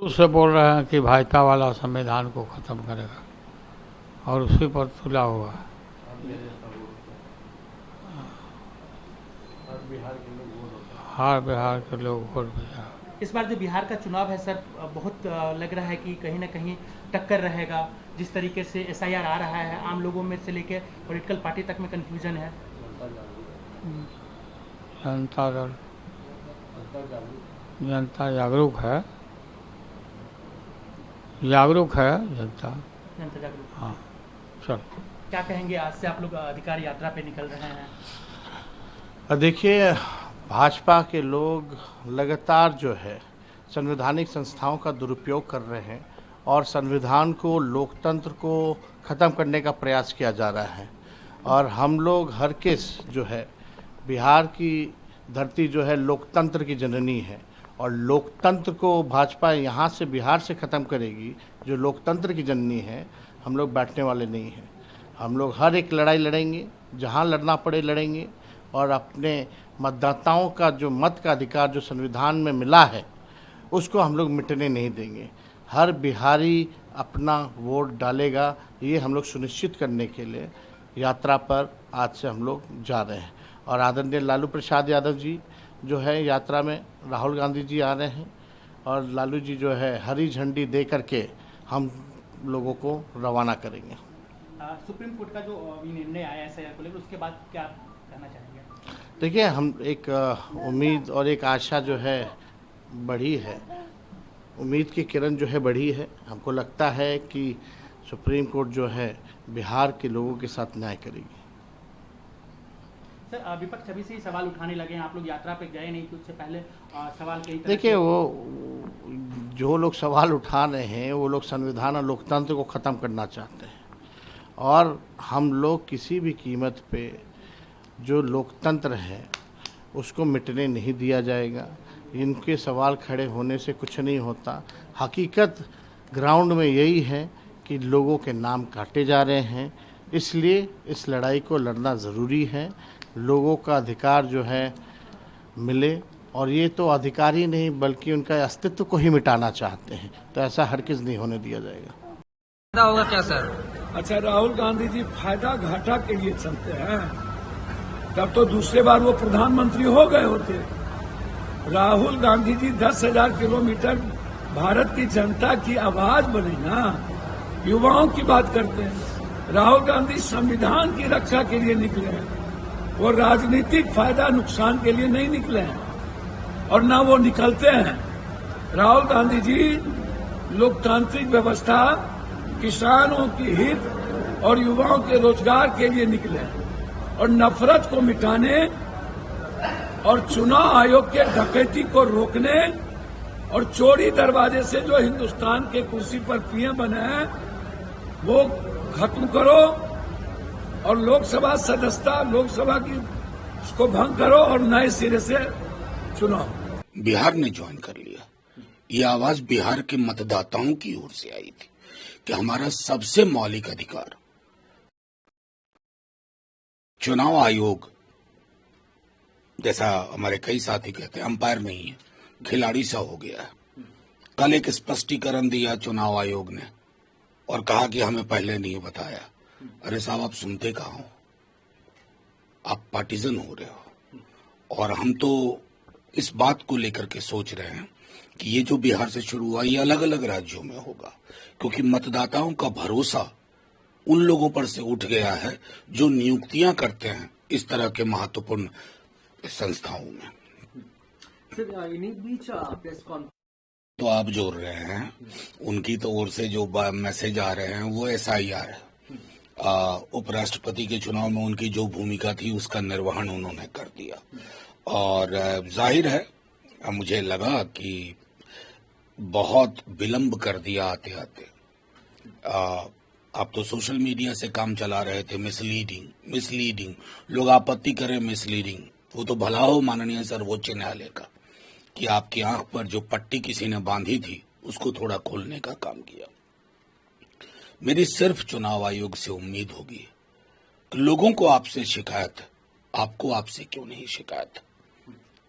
उससे बोल रहे हैं कि भाजपा वाला संविधान को ख़त्म करेगा और उसी पर तुला हुआ है। हर बिहार के लोग वोट दिया। इस बार जो बिहार का चुनाव है सर, बहुत लग रहा है कि कहीं ना कहीं टक्कर रहेगा। जिस तरीके से एसआईआर आ रहा है, आम लोगों में से लेकर पॉलिटिकल पार्टी तक में कंफ्यूजन है। जनता जागरूक है, जागरूक है जनता। जनता जागरूक। हाँ, चल। क्या कहेंगे, आज से आप लोग अधिकार यात्रा पे निकल रहे हैं? देखिए, भाजपा के लोग लगातार जो है संवैधानिक संस्थाओं का दुरुपयोग कर रहे हैं और संविधान को, लोकतंत्र को ख़त्म करने का प्रयास किया जा रहा है। और हम लोग हर किस जो है, बिहार की धरती जो है लोकतंत्र की जननी है और लोकतंत्र को भाजपा यहाँ से बिहार से ख़त्म करेगी, जो लोकतंत्र की जननी है। हम लोग बैठने वाले नहीं हैं। हम लोग हर एक लड़ाई लड़ेंगे, जहाँ लड़ना पड़े लड़ेंगे और अपने मतदाताओं का जो मत का अधिकार जो संविधान में मिला है उसको हम लोग मिटने नहीं देंगे। हर बिहारी अपना वोट डालेगा, ये हम लोग सुनिश्चित करने के लिए यात्रा पर आज से हम लोग जा रहे हैं। और आदरणीय लालू प्रसाद यादव जी जो है यात्रा में, राहुल गांधी जी आ रहे हैं और लालू जी जो है हरी झंडी दे करके हम लोगों को रवाना करेंगे। सुप्रीम कोर्ट का जो निर्णय आया एसआईआर को लेकर, उसके बाद क्या कहना चाहेंगे? देखिए, हम एक उम्मीद और एक आशा जो है बढ़ी है, उम्मीद की किरण जो है बढ़ी है। हमको लगता है कि सुप्रीम कोर्ट जो है बिहार के लोगों के साथ न्याय करेगी। सर, विपक्ष अभी से ही सवाल उठाने लगे हैं, आप लोग यात्रा पे गए नहीं कि उससे पहले सवाल कई तरह। देखिए, वो जो लोग सवाल उठा रहे हैं वो लोग संविधान और लोकतंत्र को ख़त्म करना चाहते हैं और हम लोग किसी भी कीमत पे जो लोकतंत्र है उसको मिटने नहीं दिया जाएगा। इनके सवाल खड़े होने से कुछ नहीं होता। हकीकत ग्राउंड में यही है कि लोगों के नाम काटे जा रहे हैं, इसलिए इस लड़ाई को लड़ना ज़रूरी है। लोगों का अधिकार जो है मिले, और ये तो अधिकार ही नहीं बल्कि उनका अस्तित्व को ही मिटाना चाहते हैं, तो ऐसा हरगिज़ नहीं होने दिया जाएगा। फायदा होगा क्या सर? अच्छा, राहुल गांधी जी फायदा घाटा के लिए चलते हैं, तब तो दूसरे बार वो प्रधानमंत्री हो गए होते। राहुल गांधी जी 10,000 किलोमीटर भारत की जनता की आवाज बनी ना, युवाओं की बात करते हैं। राहुल गांधी संविधान की रक्षा के लिए निकले हैं, वो राजनीतिक फायदा नुकसान के लिए नहीं निकले हैं और ना वो निकलते हैं। राहुल गांधी जी लोकतांत्रिक व्यवस्था, किसानों की हित और युवाओं के रोजगार के लिए निकले और नफरत को मिटाने और चुनाव आयोग के डकैती को रोकने और चोरी दरवाजे से जो हिंदुस्तान के कुर्सी पर पीएम बने हैं वो खत्म करो और लोकसभा सदस्यता, लोकसभा की उसको भंग करो और नए सिरे से चुनाव। बिहार ने ज्वाइन कर लिया। ये आवाज बिहार के मतदाताओं की ओर से आई थी कि हमारा सबसे मौलिक अधिकार चुनाव आयोग, जैसा हमारे कई साथी कहते हैं, अंपायर नहीं है, खिलाड़ी सा हो गया है। कल एक स्पष्टीकरण दिया चुनाव आयोग ने और कहा कि हमें पहले नहीं बताया। अरे साहब, आप सुनते कहाँ हो? आप पार्टीजन हो रहे हो। और हम तो इस बात को लेकर के सोच रहे हैं कि ये जो बिहार से शुरू हुआ ये अलग अलग राज्यों में होगा, क्योंकि मतदाताओं का भरोसा उन लोगों पर से उठ गया है जो नियुक्तियां करते हैं इस तरह के महत्वपूर्ण संस्थाओं में। तो आप जोड़ रहे हैं, उनकी तो ओर से जो मैसेज आ रहे हैं वो SIR है। उपराष्ट्रपति के चुनाव में उनकी जो भूमिका थी उसका निर्वहन उन्होंने कर दिया और जाहिर है मुझे लगा कि बहुत विलंब कर दिया आते आते। आप तो सोशल मीडिया से काम चला रहे थे, मिसलीडिंग, लोग आपत्ति करें मिसलीडिंग, वो तो भला हो माननीय सर्वोच्च न्यायालय का कि आपकी आंख पर जो पट्टी किसी ने बांधी थी उसको थोड़ा खोलने का काम किया। मेरी सिर्फ चुनाव आयोग से उम्मीद होगी कि लोगों को आपसे शिकायत, आपको आपसे क्यों नहीं शिकायत?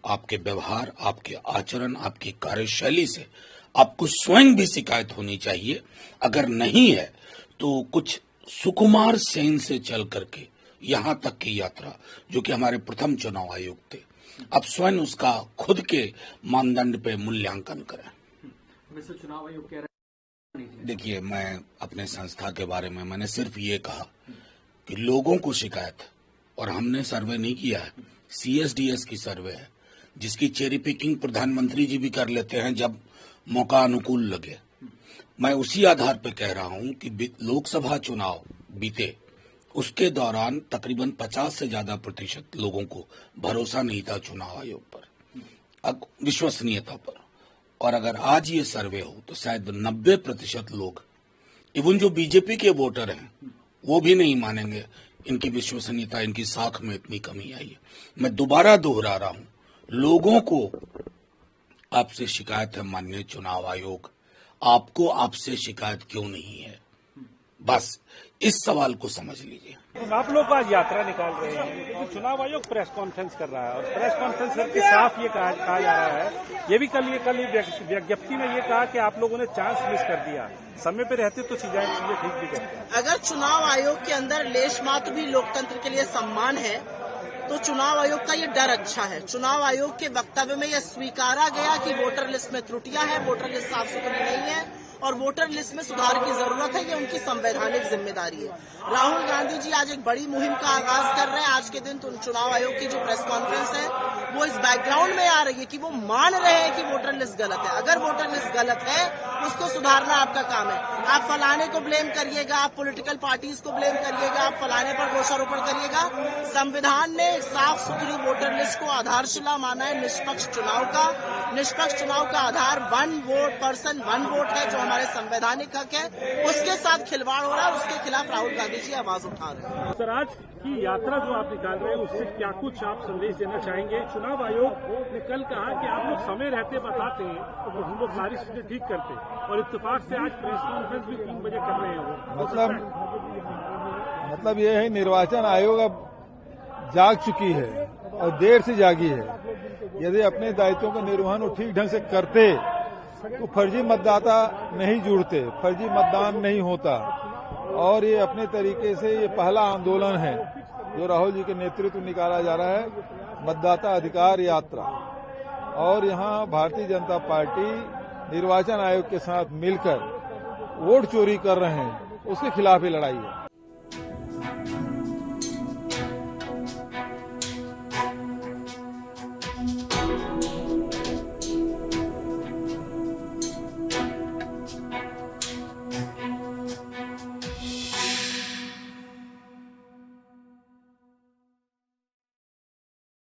आपके व्यवहार, आपके आचरण, आपकी कार्यशैली से आपको स्वयं भी शिकायत होनी चाहिए। अगर नहीं है तो कुछ सुकुमार सेन से चल करके यहां तक की यात्रा, जो कि हमारे प्रथम चुनाव आयोग थे, अब स्वयं उसका खुद के मानदंड पे मूल्यांकन करें। चुनाव आयोग कह रहा है, देखिए, मैं अपने संस्था के बारे में मैंने सिर्फ ये कहा कि लोगों को शिकायत है, और हमने सर्वे नहीं किया है, CSDS की सर्वे है, जिसकी चेरी पिकिंग प्रधानमंत्री जी भी कर लेते हैं जब मौका अनुकूल लगे। मैं उसी आधार पर कह रहा हूं कि लोकसभा चुनाव बीते, उसके दौरान तकरीबन 50 से ज्यादा % लोगों को भरोसा नहीं था चुनाव आयोग पर, विश्वसनीयता पर। और अगर आज ये सर्वे हो तो शायद 90% लोग, इवन जो बीजेपी के वोटर हैं, वो भी नहीं मानेंगे इनकी विश्वसनीयता, इनकी साख में इतनी कमी आई है। मैं दोबारा दोहरा रहा हूं, लोगों को आपसे शिकायत है माननीय चुनाव आयोग, आपको आपसे शिकायत क्यों नहीं है? बस इस सवाल को समझ लीजिए। आप लोग आज यात्रा निकाल रहे हैं, लेकिन चुनाव आयोग प्रेस कॉन्फ्रेंस कर रहा है, और प्रेस कॉन्फ्रेंस करके साफ ये कहा जा रहा है, ये भी कल विज्ञप्ति में ये कहा कि आप लोगों ने चांस मिस कर दिया, समय पे रहते तो चीजें ठीक भी करते। अगर चुनाव आयोग के अंदर लेश मात्र भी लोकतंत्र के लिए सम्मान है तो चुनाव आयोग का ये डर अच्छा है। चुनाव आयोग के वक्तव्य में यह स्वीकारा गया कि वोटर लिस्ट में त्रुटियां हैं, वोटर लिस्ट साफ सुथरी नहीं है और वोटर लिस्ट में सुधार की जरूरत है, ये उनकी संवैधानिक जिम्मेदारी है। राहुल गांधी जी आज एक बड़ी मुहिम का आगाज कर रहे हैं। आज के दिन चुनाव आयोग की जो प्रेस कॉन्फ्रेंस है वो इस बैकग्राउंड में आ रही है कि वो मान रहे हैं कि वोटर लिस्ट गलत है। अगर वोटर लिस्ट गलत है उसको सुधारना आपका काम है। आप फलाने को ब्लेम करिएगा, आप पॉलिटिकल पार्टीज को ब्लेम करिएगा, आप फलाने पर दोषारोपण करिएगा। संविधान ने साफ सुथरी वोटर लिस्ट को आधारशिला माना है निष्पक्ष चुनाव का। निष्पक्ष चुनाव का आधार 1 वोट पर्सन 1 वोट है, जो हमारे संवैधानिक हक है, उसके साथ खिलवाड़ हो रहा है, उसके खिलाफ राहुल गांधी जी आवाज उठा रहे हैं। सर, आज की यात्रा जो आप निकाल रहे हैं उससे क्या कुछ आप संदेश देना चाहेंगे? चुनाव आयोग ने कल कहा कि आप लोग समय रहते बताते तो हम लोग सारी चीजें ठीक करते, और इत्तेफाक से आज प्रेस कॉन्फ्रेंस भी 3 बजे कर रहे हैं। मतलब ये है, निर्वाचन आयोग अब जाग चुकी है और देर से जागी है। यदि अपने दायित्वों का निर्वहन वो ठीक ढंग से करते तो फर्जी मतदाता नहीं जुड़ते, फर्जी मतदान नहीं होता। और ये अपने तरीके से ये पहला आंदोलन है जो राहुल जी के नेतृत्व में निकाला जा रहा है, मतदाता अधिकार यात्रा। और यहाँ भारतीय जनता पार्टी निर्वाचन आयोग के साथ मिलकर वोट चोरी कर रहे हैं, उसके खिलाफ ही लड़ाई है।